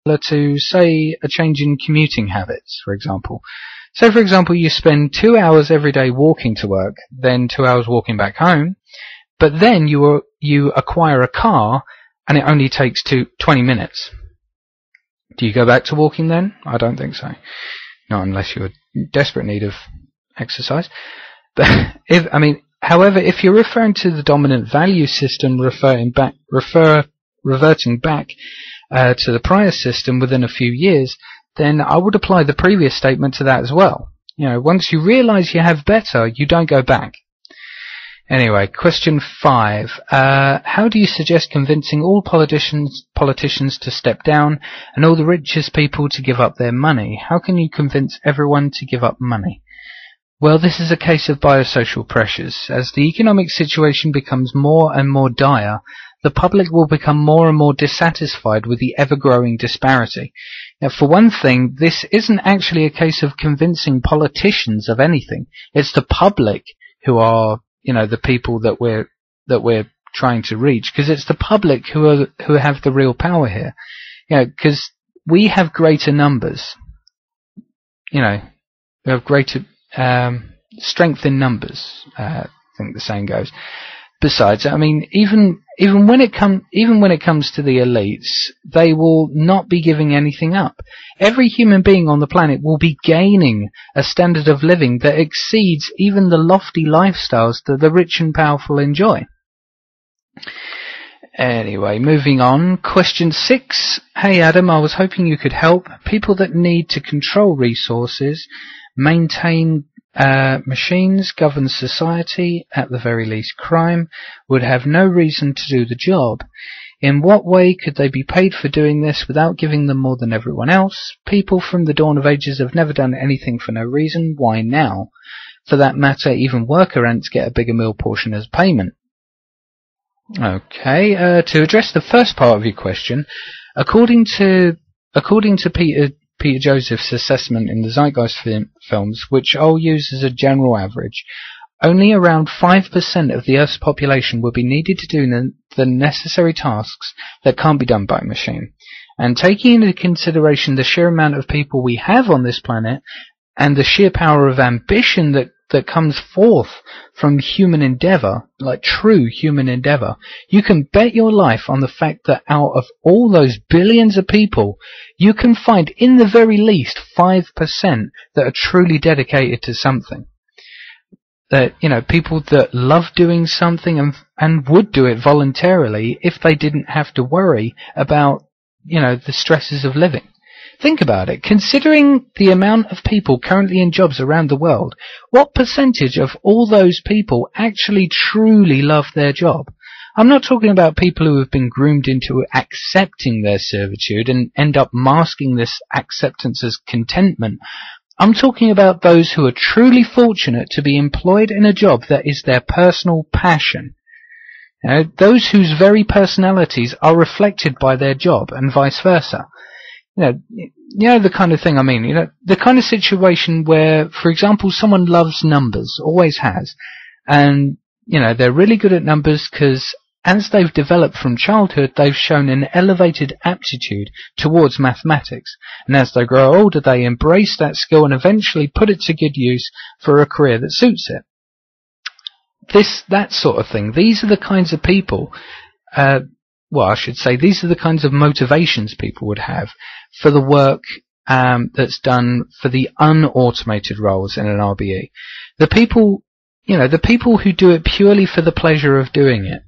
to, say, a change in commuting habits, for example. So, for example, you spend 2 hours every day walking to work, then 2 hours walking back home, but then you acquire a car and it only takes 20 minutes. Do you go back to walking then? I don't think so. Not unless you're in desperate need of exercise. But however, if you're referring to the dominant value system reverting back to the prior system within a few years, then I would apply the previous statement to that as well. Once you realize you have better, you don't go back. Anyway, question 5. How do you suggest convincing all politicians to step down and all the richest people to give up their money? How can you convince everyone to give up money? Well, this is a case of biosocial pressures. As the economic situation becomes more and more dire, the public will become more and more dissatisfied with the ever-growing disparity. Now, for one thing, this isn't actually a case of convincing politicians of anything. It's the public who are, the people that we're trying to reach, because it's the public who have the real power here. Because we have greater numbers. We have greater strength in numbers. I think the saying goes. Besides, even when it comes to the elites, they will not be giving anything up. Every human being on the planet will be gaining a standard of living that exceeds even the lofty lifestyles that the rich and powerful enjoy. Anyway, moving on. Question 6. Hey Adam, I was hoping you could help. People that need to control resources, maintain machines, govern society, at the very least crime, would have no reason to do the job. In what way could they be paid for doing this without giving them more than everyone else? People from the dawn of ages have never done anything for no reason. Why now? For that matter, even worker ants get a bigger meal portion as payment. Okay, to address the first part of your question, according to Peter Joseph's assessment in the Zeitgeist films, which I'll use as a general average, only around 5% of the Earth's population will be needed to do the necessary tasks that can't be done by a machine. And taking into consideration the sheer amount of people we have on this planet, and the sheer power of ambition that comes forth from human endeavour, like true human endeavour, you can bet your life on the fact that out of all those billions of people, you can find in the very least 5% that are truly dedicated to something. That, people that love doing something and would do it voluntarily if they didn't have to worry about, the stresses of living. Think about it. Considering the amount of people currently in jobs around the world, what percentage of all those people actually truly love their job? I'm not talking about people who have been groomed into accepting their servitude and end up masking this acceptance as contentment. I'm talking about those who are truly fortunate to be employed in a job that is their personal passion. Those whose very personalities are reflected by their job and vice versa. The kind of thing I mean, the kind of situation where, for example, someone loves numbers, always has, and, they're really good at numbers because as they've developed from childhood, they've shown an elevated aptitude towards mathematics, and as they grow older, they embrace that skill and eventually put it to good use for a career that suits it. That sort of thing. These are the kinds of people, these are the kinds of motivations people would have for the work that's done for the unautomated roles in an RBE. The people who do it purely for the pleasure of doing it,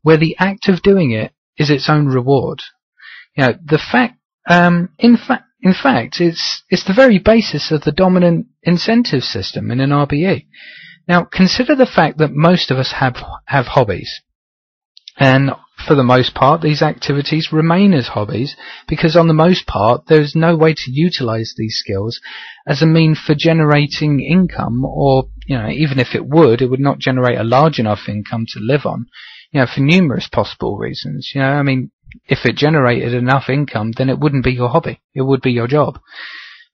where the act of doing it is its own reward. In fact, it's the very basis of the dominant incentive system in an RBE. Now, consider the fact that most of us have hobbies. And for the most part, these activities remain as hobbies because on the most part, there's no way to utilize these skills as a mean for generating income, or, even if it would not generate a large enough income to live on, for numerous possible reasons. If it generated enough income, then it wouldn't be your hobby. It would be your job.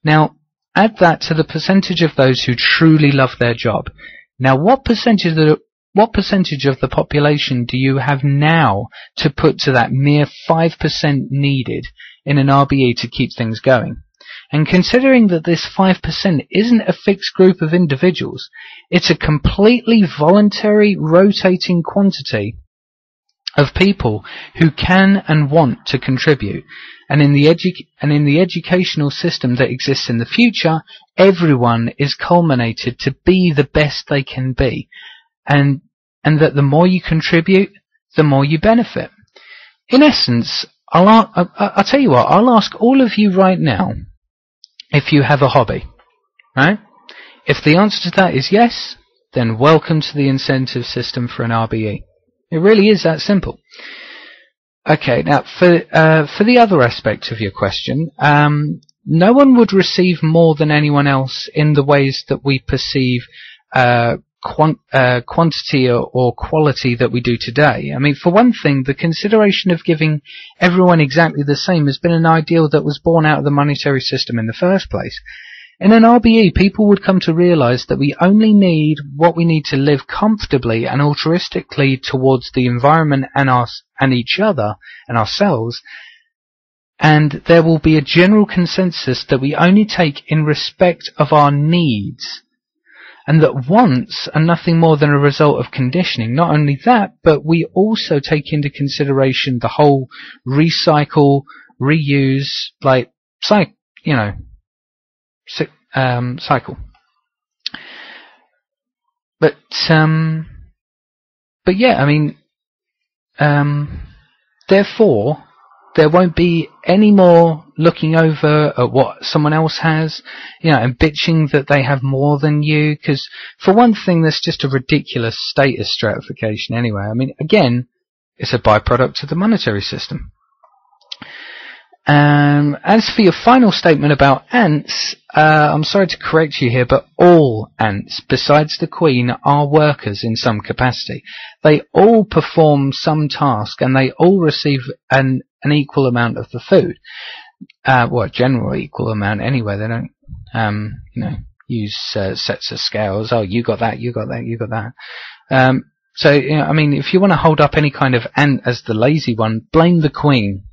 Now, add that to the percentage of those who truly love their job. Now, what percentage of the population do you have now to put to that mere 5% needed in an RBE to keep things going. And considering that this 5% isn't a fixed group of individuals, it's a completely voluntary rotating quantity of people who can and want to contribute. And in the educational system that exists in the future, everyone is culminated to be the best they can be. And that the more you contribute, the more you benefit. In essence, I'll tell you what, I'll ask all of you right now if you have a hobby, right? If the answer to that is yes, then welcome to the incentive system for an RBE. It really is that simple. Okay, now for the other aspect of your question, no one would receive more than anyone else in the ways that we perceive quantity or quality that we do today. I mean, for one thing, the consideration of giving everyone exactly the same has been an ideal that was born out of the monetary system in the first place. In an RBE, people would come to realize that we only need what we need to live comfortably and altruistically towards the environment and each other and ourselves, and there will be a general consensus that we only take in respect of our needs, and that wants are nothing more than a result of conditioning. Not only that, but we also take into consideration the whole recycle, reuse, cycle. But yeah, I mean, therefore, there won't be any more looking over at what someone else has, and bitching that they have more than you, because for one thing, there's just a ridiculous status stratification anyway. I mean, again, it's a byproduct of the monetary system. As for your final statement about ants, I'm sorry to correct you here, but all ants, besides the queen, are workers in some capacity. They all perform some task, and they all receive an equal amount of the food. Generally equal amount anyway. They don't, use sets of scales. Oh, you got that, you got that, you got that. So, I mean, if you want to hold up any kind of ant as the lazy one, blame the queen.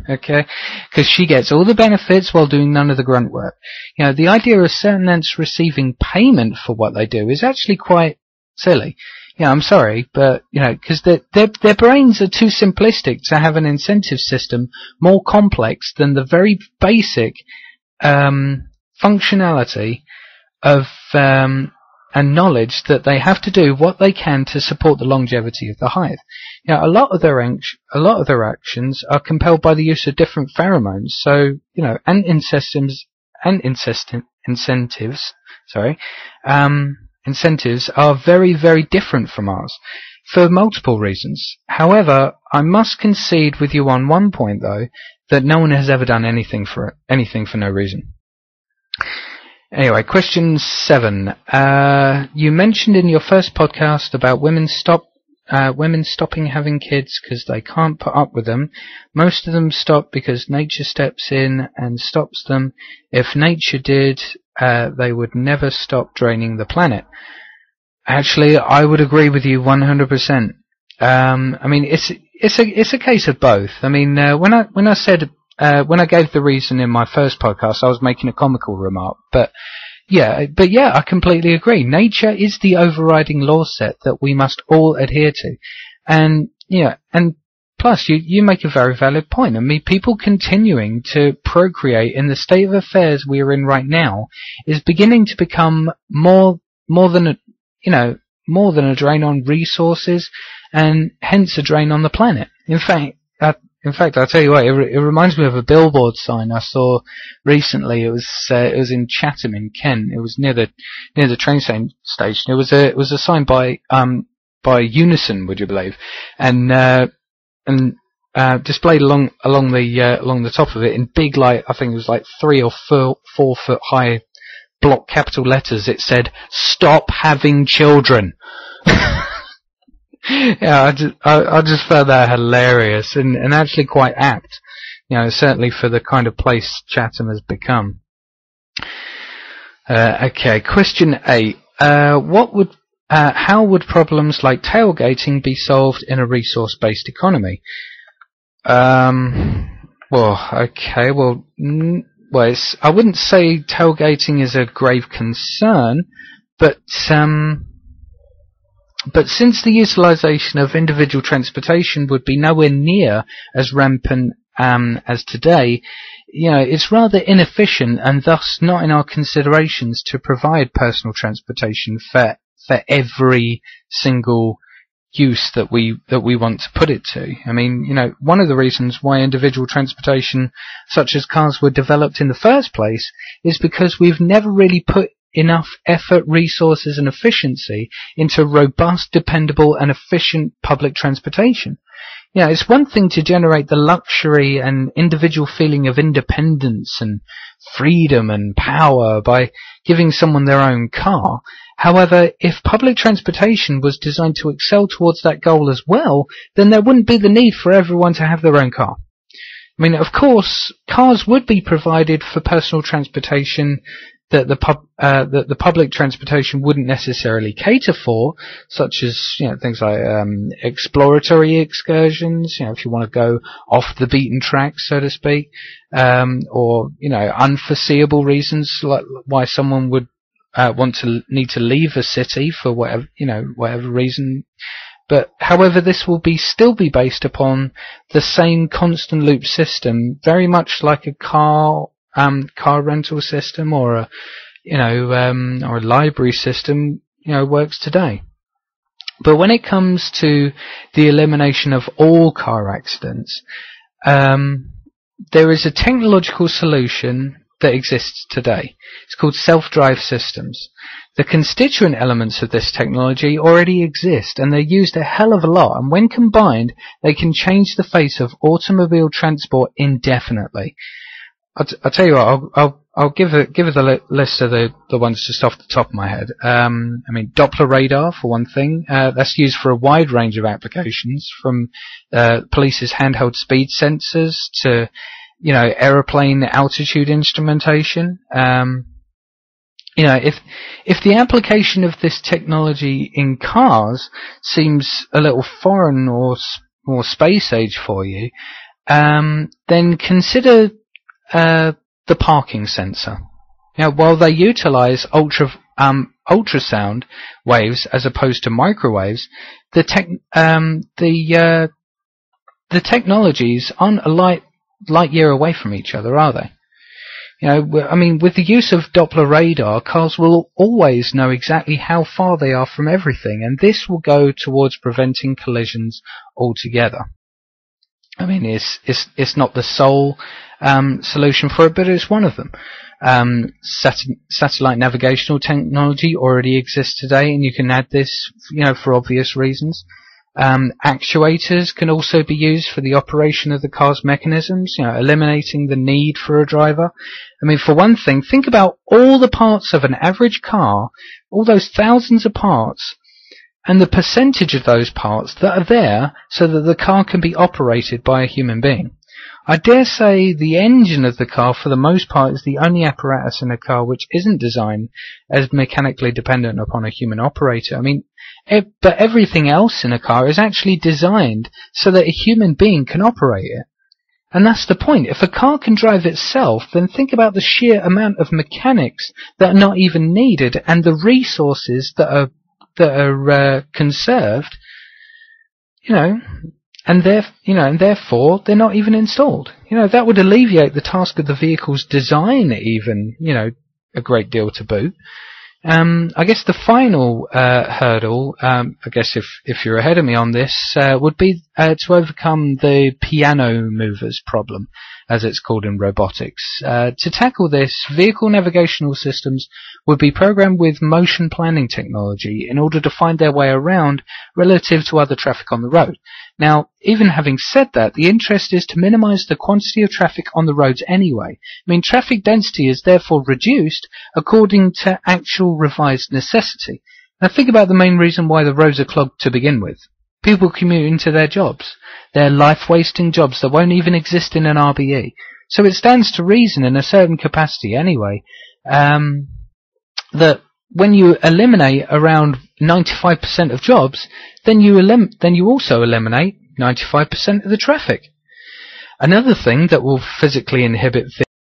Okay? Because she gets all the benefits while doing none of the grunt work. The idea of certain ants receiving payment for what they do is actually quite silly. I'm sorry, but, because their brains are too simplistic to have an incentive system more complex than the very basic functionality of and knowledge that they have to do what they can to support the longevity of the hive. A lot of their actions are compelled by the use of different pheromones. So, ant incentives are very, very different from ours for multiple reasons. However, I must concede with you on one point, though, that no one has ever done anything for no reason. Anyway, question 7. You mentioned in your first podcast about women stopping having kids because they can't put up with them. Most of them stop because nature steps in and stops them. If nature did, they would never stop draining the planet. Actually, I would agree with you 100%. I mean, it's a case of both. I mean, when I gave the reason in my first podcast, I was making a comical remark, but yeah, I completely agree. Nature is the overriding law set that we must all adhere to. And plus you make a very valid point. I mean, people continuing to procreate in the state of affairs we are in right now is beginning to become more than a drain on resources, and hence a drain on the planet. In fact, I'll tell you what, it reminds me of a billboard sign I saw recently. It was in Chatham in Kent. It was near the train station. It was a sign by Unison, would you believe? And displayed along the top of it in big, I think it was 3 or 4 foot high block capital letters. It said, "Stop having children." I just found that hilarious and actually quite apt, certainly for the kind of place Chatham has become. Okay, question 8. How would problems like tailgating be solved in a resource-based economy? Well, okay, well, I wouldn't say tailgating is a grave concern, but since the utilisation of individual transportation would be nowhere near as rampant as today, it's rather inefficient and thus not in our considerations to provide personal transportation for every single use that we want to put it to. I mean, one of the reasons why individual transportation such as cars were developed in the first place is because we've never really put enough effort, resources and efficiency into robust, dependable and efficient public transportation. It's one thing to generate the luxury and individual feeling of independence and freedom and power by giving someone their own car. However, if public transportation was designed to excel towards that goal as well, then there wouldn't be the need for everyone to have their own car. I mean, of course, cars would be provided for personal transportation that the public transportation wouldn't necessarily cater for, such as things like exploratory excursions, if you want to go off the beaten track, so to speak, or unforeseeable reasons like why someone would need to leave a city for whatever reason. But however, this will still be based upon the same constant loop system, very much like a car rental system or a library system, works today. But when it comes to the elimination of all car accidents, there is a technological solution that exists today. It's called self-drive systems. The constituent elements of this technology already exist, and they're used a hell of a lot, and when combined, they can change the face of automobile transport indefinitely. I'll tell you what, I'll give the list of the ones just off the top of my head. I mean, Doppler radar, for one thing. That's used for a wide range of applications, from police's handheld speed sensors to aeroplane altitude instrumentation. If the application of this technology in cars seems a little foreign or space age for you, then consider the parking sensor. While they utilize ultrasound waves as opposed to microwaves, the technologies aren't a light year away from each other, are they? I mean, with the use of Doppler radar, cars will always know exactly how far they are from everything, and this will go towards preventing collisions altogether. I mean, it's not the sole solution for it, but it's one of them. Satellite navigational technology already exists today, and you can add this, for obvious reasons. Actuators can also be used for the operation of the car's mechanisms, eliminating the need for a driver. I mean, for one thing, think about all the parts of an average car, all those thousands of parts, and the percentage of those parts that are there so that the car can be operated by a human being. I dare say the engine of the car, for the most part, is the only apparatus in a car which isn't designed as mechanically dependent upon a human operator. I mean, but everything else in a car is actually designed so that a human being can operate it. And that's the point. If a car can drive itself, then think about the sheer amount of mechanics that are not even needed and the resources that are conserved, and therefore they're not even installed. That would alleviate the task of the vehicle's design even, a great deal to boot. I guess the final hurdle, I guess if you're ahead of me on this, would be to overcome the piano movers problem, as it's called in robotics. To tackle this, vehicle navigational systems would be programmed with motion planning technology in order to find their way around relative to other traffic on the road. Now, even having said that, the interest is to minimize the quantity of traffic on the roads anyway. I mean, traffic density is therefore reduced according to actual revised necessity. Now think about the main reason why the roads are clogged to begin with. People commuting to their jobs. They're life-wasting jobs that won't even exist in an RBE. So it stands to reason in a certain capacity anyway, that when you eliminate around 95% of jobs, then you also eliminate 95% of the traffic. Another thing that will physically inhibit